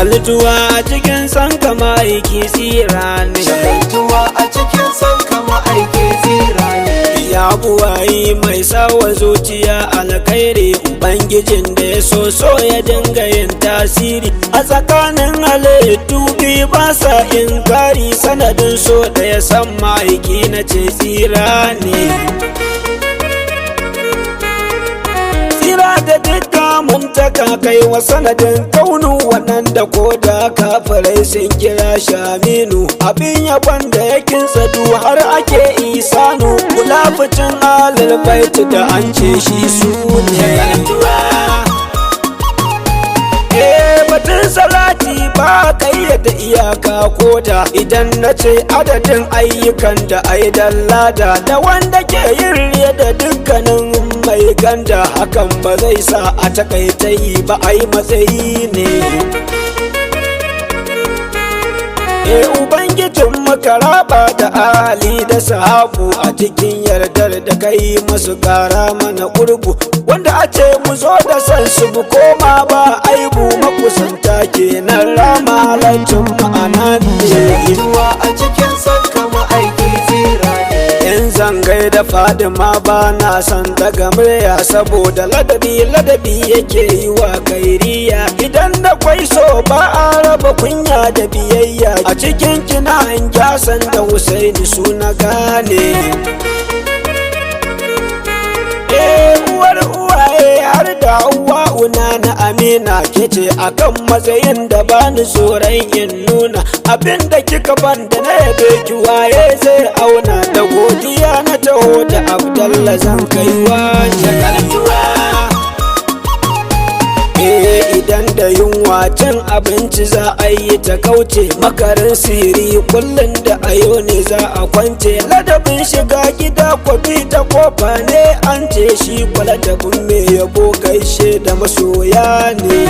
shagaltuwa a cikin san kama aiki tsira ne, shagaltuwa a cikin san kama aiki tsira ne. ya buwayi mai sawa zuciya alkhairi, ubangijin da ya so ya dinga yin tasiri a tsakanin halittu biyu ba sa inkari, sanadin so da ya san ma'aiki na ce tsira ne. Tsira da duka muntaka kai wa sanadin kaunu, wannan da ko da kafirai sun kira shaminu, abin yaban da ya kinsa har ake isanu, kulafucin alal baitu da an ce shi su ne. Batun salati ba kayyada iyaka koda, idan na ce adadin ayyukan da ai dallada, da wanda ke yin riya da dukkanin mai ganda, hakan ba zai sa a takaita yi ba ai matsayi ne. Ubangijin makaraba da ali da sahabu, a cikin yardar da kai masu kara mana urbu, wanda a ce mu zo da san su mu koma ba aibu, makusanta kenan rama halaccin ma'ana ne. shagaltuwa a cikin san kama aiki tsira ne. In zangai da Fadima ba na san daga murya, saboda ladabi yake yi wa kairiya, idan da kwai so ba a raba kunya da biyayya, a cikin kina an Hassan da Husaini suna gane. Uwar uwaye har da Hawwa'una na Amina, ke ce akan matsayin da bani tsoron in nuna, abinda kika ban da na yabe ki waye zai auna, da godiya na taho da Abdallah zan kaiwa shagaltuwa. Idan da yunwa cin abinci za a yi ta kauce, makarin siri kullum da ayo ne za a kwance, ladabin shiga gida kwafi ta kofa ne an ce shi kwaladabin mai yabo gaishe da masoya ne.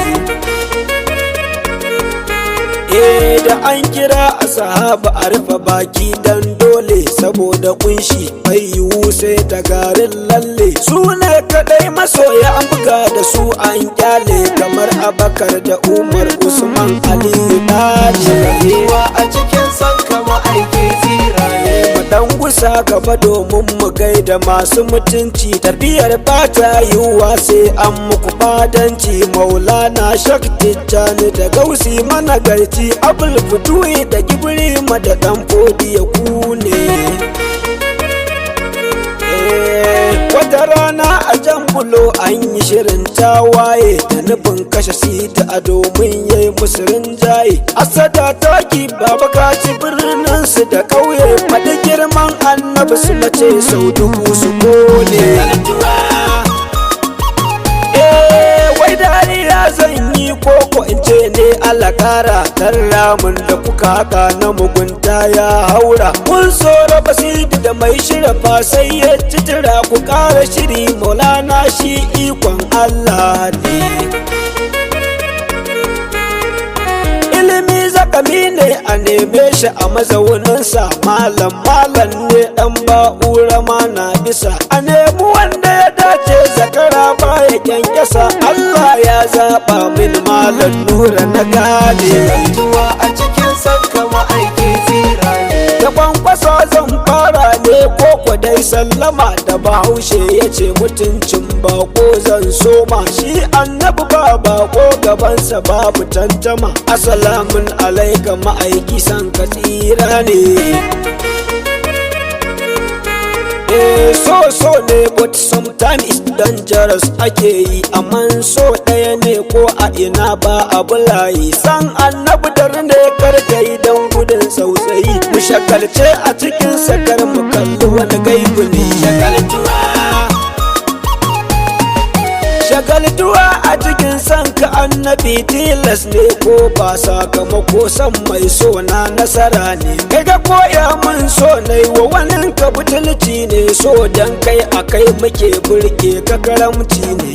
Da an kira a sahaba a rufe baki dan dole, saboda kunshi bai yiwu sai da garin lalle, su ne kadai masoya an buga da su an kyale, kamar Abakar da Umar Usman Aliyu Dali. shagaltuwa a cikin san kama aiki tsira ne. Dan gusa gaba domin mu gaida masu mutunci, tafiyar ba ta yiwuwa sai an muku fadanci, Maulana Shak Tijjani da Gausi managarci, Abul Futuhi da Gibri da dan fodi ya kune. Wata rana a Jambulo an yi shirin tawaye, da nufin kashe sita a domin yayi musu rinjaye, asada taki baba kaci birnin su da ƙauye, faɗi girman annabi su mace sau dubu su kone. Wai dariya zan yi koko in ce ne alakara, kan ramin da kuka haka na mugunta ya haura, kun so raba sidi da mai shirafa sai ya citira, ku ƙara shiri Maulana shi ikon Allah ne. Ilimi zakami ne a neme shi a mazauninsa, malam ne dan ba'ura ma na bisa, a nemi wanda ya dace zakara baya kyankyasa, Allah ya zaba min malam Nura na gane. shagaltuwa a cikin san kama aiki tsira ne. Da kwankwasa zan fara ne ko dai sallama, da Bahaushe ya ce mutuncin bako zan soma, shi annabi ba bako gabansa babu tantama, assalamun alaika ma'aiki san ka tsira ne. So ne but sometimes it's dangerous ake yi, amma so ɗaya ne ko a ina ba a bulayi, san annabi dar ne karka yi don gudun sausayi, mu shakalce a cikin sakar mu kalli wani gaibu ne. Shagaltuwa a cikin san ka annabi tilas ne ko ba sakamako, san mai so na nasara ne, kai ka koya mun so nai wa wani ka butulci ne, so dan kai akai muke burge ka karamci ne.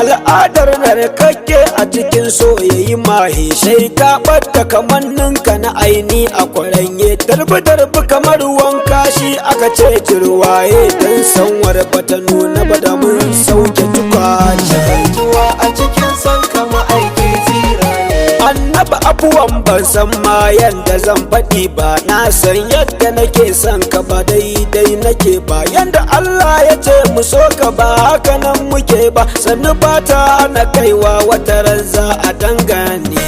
al'adar narkakke a cikin so yayi mahi, sai ka ɓadda kamanninka na aini a kwaranye, darbi kamar wanka shi aka ce jirwaye, dan sanwar bata nuna ba da mun sauke tukwace. abubuwan ban san ma yanda zan faɗi ba, na san yadda nake son ka ba daidai nake ba, yanda Allah ya ce mu so ka ba haka nan muke ba, sannu ba ta na kaiwa wata ran za a dangane.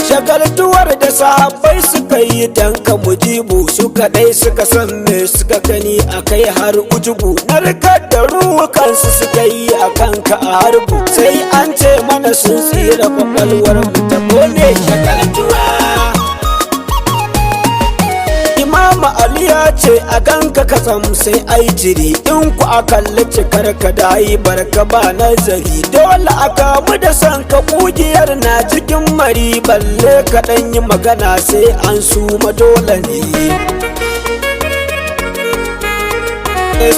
Shagaltuwar da sahabbai suka yi dan ka mujibu, su kadai suka san me suka gani akai har ujubu, narkar da ruwansu suka yi a kanka a harbu, sai an ce mana sun tsira kwakwalwar mu ta kone. Shagaltuwa Imam Ali ya ce a ganka ka tsam sai ai jiri, in ku a kalli cikar ka dayi barka ba nazari, dole a kamu da san ka kugiyar na cikin mari, balle ka dan yi magana sai an suma dole ne.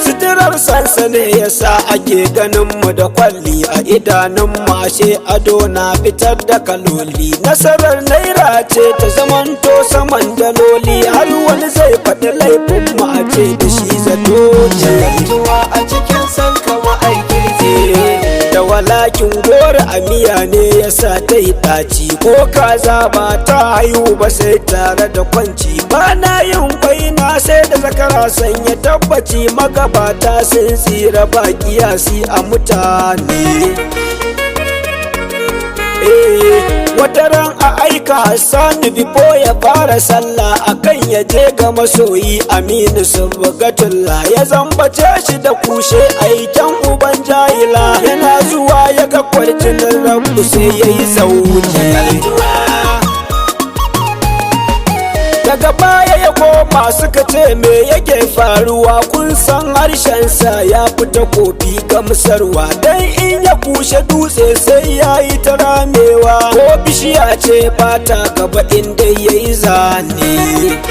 Suturar sansa ne yasa ake ganin mu da kwalli a idanun mashe, ado na fitar da kaloli, nasarar naira ce ta zamanto saman daloli, har wani zai faɗi laifin mu a ce da shi zato ce. Shagaltuwa a cikin san ka ma'aiki tsira da walakin gora a miya ne yasa ta yi ɗaci, ko kaza ba ta haihu ba sai tare da kwanci, ba na yin kwaina sai da zakara sanya tabbaci, magabata sun tsira ba kiyasi a mutane. Wata ran a aika Hassanu bifo ya fara sallah akan ya je ga masoyi Aminu Subgatullah, ya zambace shi da kushe aiken uban jahila, yana zuwa ya ga kwarjinin Rabbu sai ya yi sauki. Daga baya ya koma suka ce me yake faruwa, kun san harshensa ya fita kofi gamsarwa, dan in ya kushe dutse sai ya yi ta ramewa, ko bishiya ce fata gaba inda ya yi zane.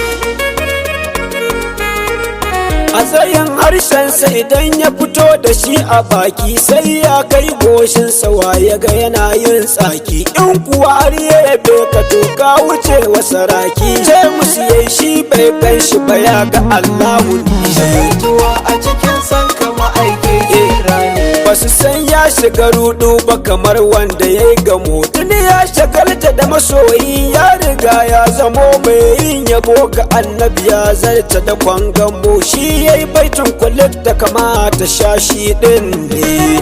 A tsayin harshensa idan ya fito da shi a baki sai ya kai goshinsa wa ya ga yana yin tsaki, in kuwa har ya yabe ka to ka wuce wa saraki, ce musu yayi shi bai kai shi ba ya ga Allahu ne. Shagaltuwa a cikin san ka ma'aiki tsira ne Basu san ya shiga rudu ba kamar wanda ya yi gamo, tuni ya shagalta da masoyi, ya riga ya zamo mai yin yabo ga annabi, ya zarta da kwangamo, shi ya yi baitin kulit da kamata shashi din ne.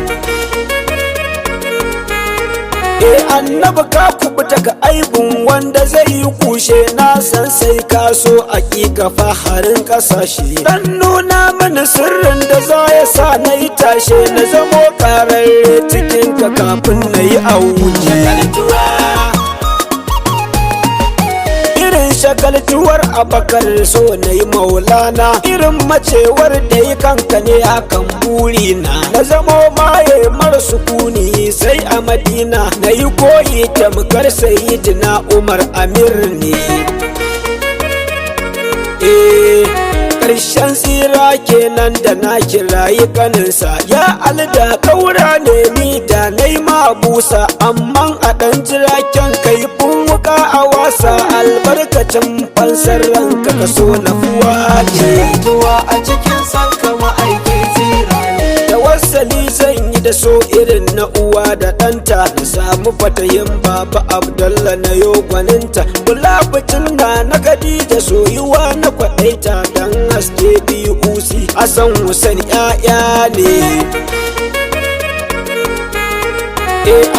Annabi ka kubuta ga aibun wanda zai yi kushe, na san sai ka so aƙiƙa faharin ƙasashe, dan nuna mini sirrin da za ya sa na yi tashe, na zamo ƙararre cikin ka kafin na yi auce. Shagaltuwar Abakar so na yi Maulana, irin macewar da yi kanka ne hakan burina, na zamo maye mara sukuni sai a Madina, na yi koyi tamkar Sayyidina Umar Amir ne. Ƙarshen tsira kenan da na kirayi kaninsa, ya alda kaura ne ni da na yi mabusa, amma a ɗan jiraken kaifin wuka a wasa, albarkacin fansar ranka ka so na fuwa ce. Shagaltuwa a cikin san ka ma'aiki tsira ne Tawassali zan yi da so irin na uwa da ɗanta, na samu fatayin baba Abdallah na yo gwaninta, bulabacin na Khadija soyuwa na kwaɗaita, dan haske biyu usi Hassan Hussein ƴaƴa ne.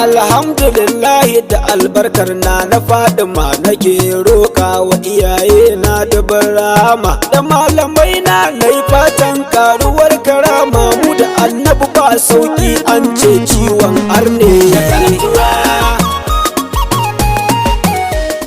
Alhamdulillahi da albarkar na Fadima nake roƙa wa iyaye na da barama, da malamai na yi fatan karuwar karama, mu da annabi ba sauki an ce ciwon arne.